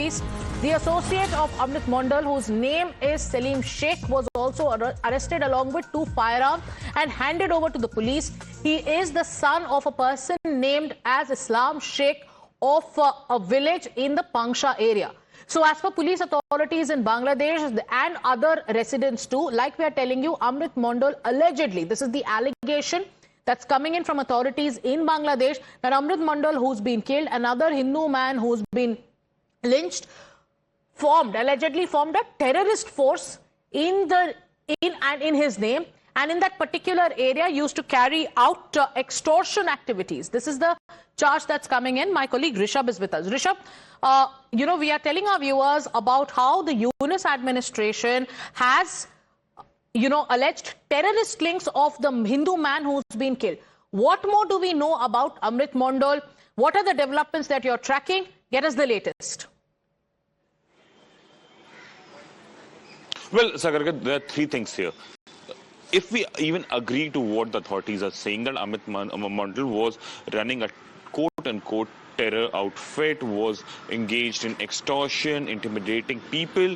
police. The associate of Amrit Mandal, whose name is Salim Sheikh, was also arrested along with 2 firearms and handed over to the police. He is the son of a person named as Islam Sheikh of a village in the Pangsha area. So as per police authorities in Bangladesh and other residents too, like we are telling you, Amrit Mandal allegedly, this is the allegation that's coming in from authorities in Bangladesh, that Amrit Mandal, who's been killed, another Hindu man who's been lynched, allegedly formed a terrorist force in his name, and in that particular area used to carry out extortion activities. This is the charge that's coming in. My colleague Rishabh is with us. Rishabh, we are telling our viewers about how the Yunus administration has, alleged terrorist links of the Hindu man who's been killed. What more do we know about Amrit Mandal? What are the developments that you're tracking? Get us the latest. Well, Sagarika, there are 3 things here. If we even agree to what the authorities are saying, that Amrit Mandal was running a quote-unquote terror outfit, was engaged in extortion, intimidating people,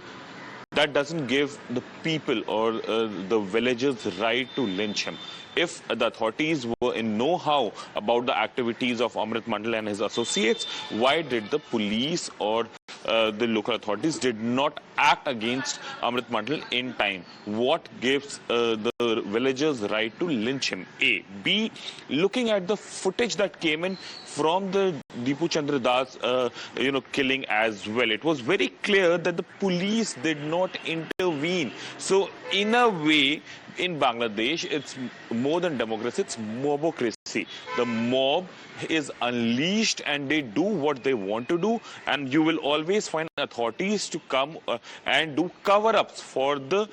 that doesn't give the people or the villagers the right to lynch him. If the authorities were in know-how about the activities of Amrit Mandal and his associates, why did the police or the local authorities did not act against Amrit Mandal in time? What gives the villagers right to lynch him? A. B. Looking at the footage that came in from the Dipu Chandra Das, killing as well, it was very clear that the police did not intervene. So, in a way, in Bangladesh, it's more than democracy, it's mobocracy. The mob is unleashed and they do what they want to do, and you will always find authorities to come and do cover-ups for the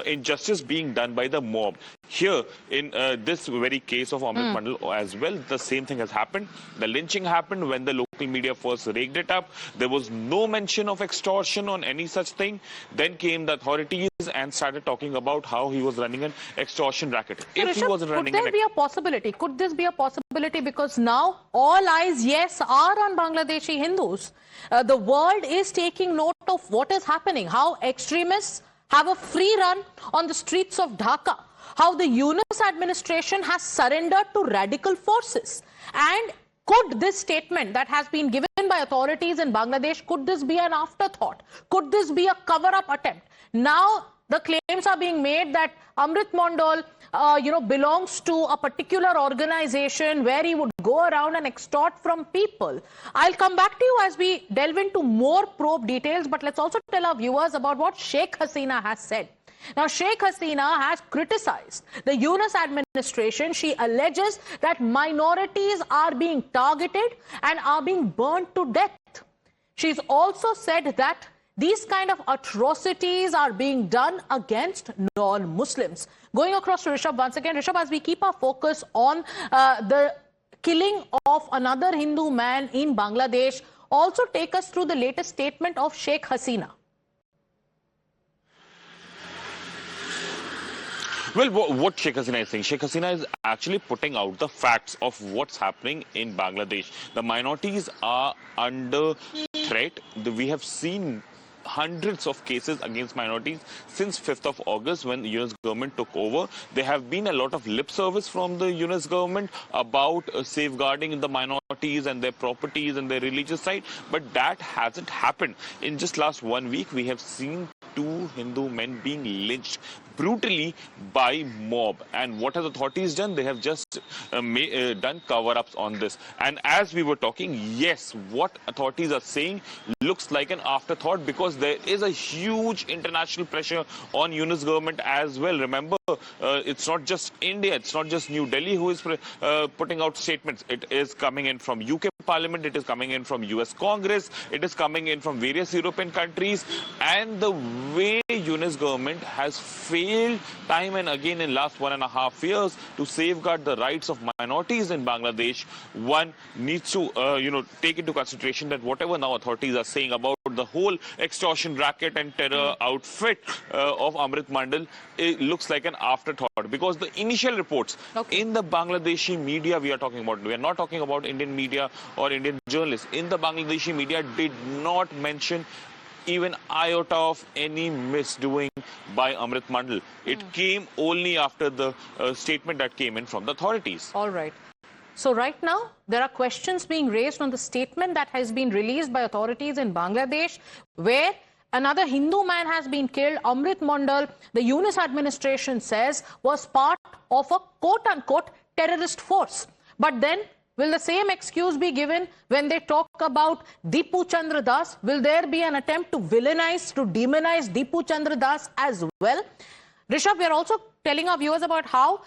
injustice being done by the mob. Here, in this very case of Amrit Mandal as well, the same thing has happened. The lynching happened when the local media first raked it up. There was no mention of extortion on any such thing. Then came the authorities and started talking about how he was running an extortion racket. So if Rishabh, he was running could there be a possibility? Could this be a possibility? Because now all eyes, yes, are on Bangladeshi Hindus. The world is taking note of what is happening, how extremists have a free run on the streets of Dhaka, how the Yunus administration has surrendered to radical forces. And could this statement that has been given by authorities in Bangladesh, could this be an afterthought? Could this be a cover-up attempt? Now the claims are being made that Amrit Mandal, belongs to a particular organization where he would go around and extort from people. I'll come back to you as we delve into more probe details, but let's also tell our viewers about what Sheikh Hasina has said. Now, Sheikh Hasina has criticized the Yunus administration. She alleges that minorities are being targeted and are being burnt to death. She's also said that these kind of atrocities are being done against non-Muslims. Going across to Rishabh once again. Rishabh, as we keep our focus on the killing of another Hindu man in Bangladesh, also take us through the latest statement of Sheikh Hasina. Well, what Sheikh Hasina is saying? Sheikh Hasina is actually putting out the facts of what's happening in Bangladesh. The minorities are under threat. We have seen hundreds of cases against minorities since 5th of August when the Yunus government took over. There have been a lot of lip service from the Yunus government about safeguarding the minorities and their properties and their religious side, but that hasn't happened. In just last 1 week, we have seen 2 Hindu men being lynched brutally by mob. And what have authorities done? They have just done cover-ups on this. And as we were talking, yes, what authorities are saying looks like an afterthought, because there is a huge international pressure on Yunus government as well. Remember, it's not just India, it's not just New Delhi who is putting out statements. It is coming in from UK Parliament, it is coming in from US Congress, it is coming in from various European countries. And the way Yunus government has failed time and again in last 1.5 years to safeguard the rights of minorities in Bangladesh, one needs to take into consideration that whatever now authorities are saying about the whole extortion racket and terror outfit of Amrit Mandal, it looks like an afterthought, because the initial reports in the Bangladeshi media we are talking about, we are not talking about Indian media or Indian journalists in the Bangladeshi media did not mention even iota of any misdoing by Amrit Mandal. It came only after the statement that came in from the authorities. All right. So right now, there are questions being raised on the statement that has been released by authorities in Bangladesh, where another Hindu man has been killed. Amrit Mandal, the Yunus administration says, was part of a quote-unquote terrorist force. But then, will the same excuse be given when they talk about Dipu Chandra Das? Will there be an attempt to villainize, to demonize Dipu Chandra Das as well? Rishabh, we are also telling our viewers about how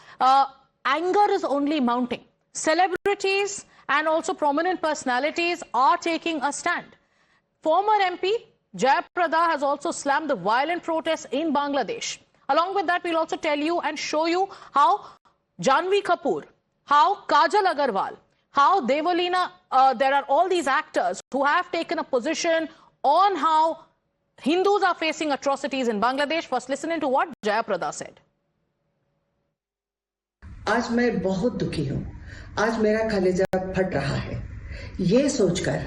anger is only mounting. Celebrities and also prominent personalities are taking a stand. Former MP Jayaprada has also slammed the violent protests in Bangladesh. Along with that, we'll also tell you and show you how Janhvi Kapoor, how Kajal Agarwal, how Devolina, there are all these actors who have taken a position on how Hindus are facing atrocities in Bangladesh. First, listen into what Jayaprada said. आज मैं बहुत दुखी हूँ। आज मेरा कलेजा फट रहा है ये सोचकर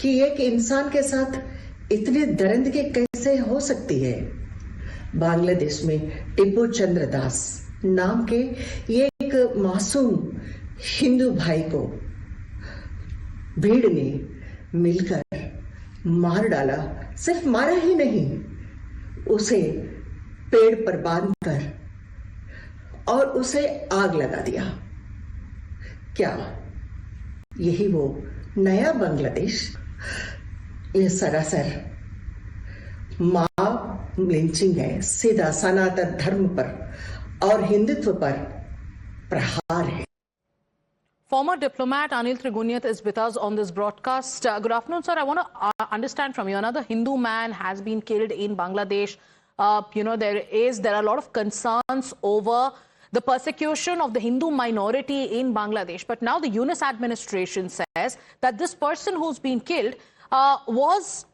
कि एक इंसान के साथ इतनी दरिंदगी कैसे हो सकती है। बांग्लादेश में टिपू चंद्र दास नाम के ये एक मासूम हिंदू भाई को भीड़ ने मिलकर मार डाला। सिर्फ मारा ही नहीं, उसे पेड़ पर बांधकर और उसे आग लगा दिया। क्या यही वो नया बांग्लादेश? ये सरासर मॉब लिंचिंग है, सीधा सनातन धर्म पर और हिंदुत्व पर प्रहार है। Former diplomat Anil Trigunyat is with us on this broadcast. Good afternoon, sir. I want to understand from you. Another Hindu man has been killed in Bangladesh. There are a lot of concerns over the persecution of the Hindu minority in Bangladesh. But now the Yunus administration says that this person who's been killed was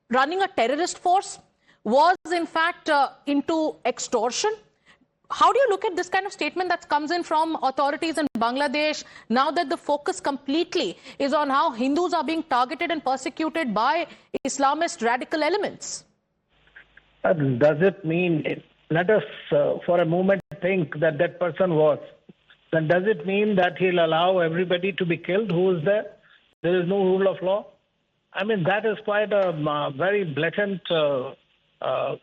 running a terrorist force, was in fact into extortion. How do you look at this kind of statement that comes in from authorities in Bangladesh now that the focus completely is on how Hindus are being targeted and persecuted by Islamist radical elements? Does it mean, let us for a moment think that that person was, then does it mean that he'll allow everybody to be killed who is there? There is no rule of law? I mean, that is quite a very blatant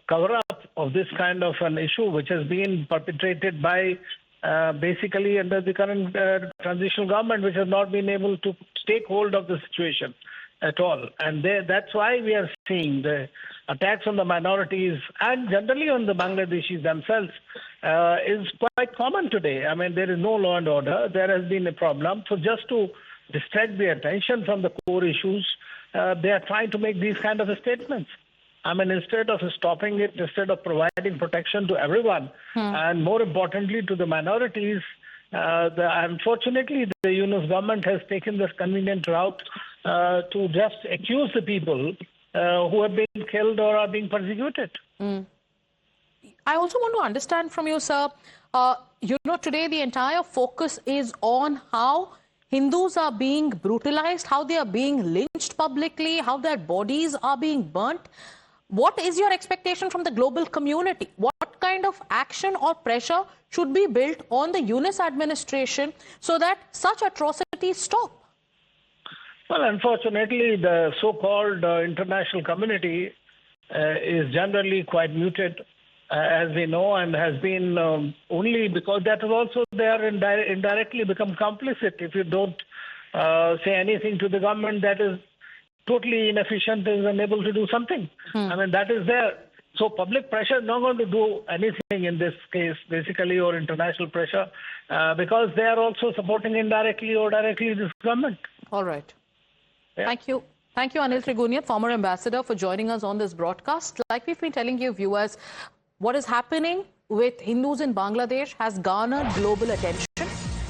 cover-up of this kind of an issue, which has been perpetrated by basically under the current transitional government, which has not been able to take hold of the situation at all. And that's why we are seeing the attacks on the minorities and generally on the Bangladeshis themselves is quite common today. I mean, there is no law and order. There has been a problem. So just to distract the attention from the core issues, they are trying to make these kind of statements. I mean, instead of stopping it, instead of providing protection to everyone, and more importantly to the minorities, unfortunately, the Yunus government has taken this convenient route to just accuse the people who have been killed or are being persecuted. I also want to understand from you, sir, today the entire focus is on how Hindus are being brutalized, how they are being lynched publicly, how their bodies are being burnt. What is your expectation from the global community? What kind of action or pressure should be built on the Yunus administration so that such atrocities stop? Well, unfortunately, the so-called international community is generally quite muted, as we know, and has been only because that is also they are indirectly become complicit. If you don't say anything to the government that is totally inefficient, is unable to do something. I mean, that is there. So public pressure is not going to do anything in this case, basically, or international pressure, because they are also supporting indirectly or directly this government. All right. Yeah. Thank you. Thank you, Anil Trigunyat, former ambassador, for joining us on this broadcast. Like we've been telling you, viewers, what is happening with Hindus in Bangladesh has garnered global attention.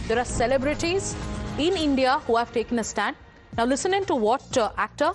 There are celebrities in India who have taken a stand. Now listen in to what actor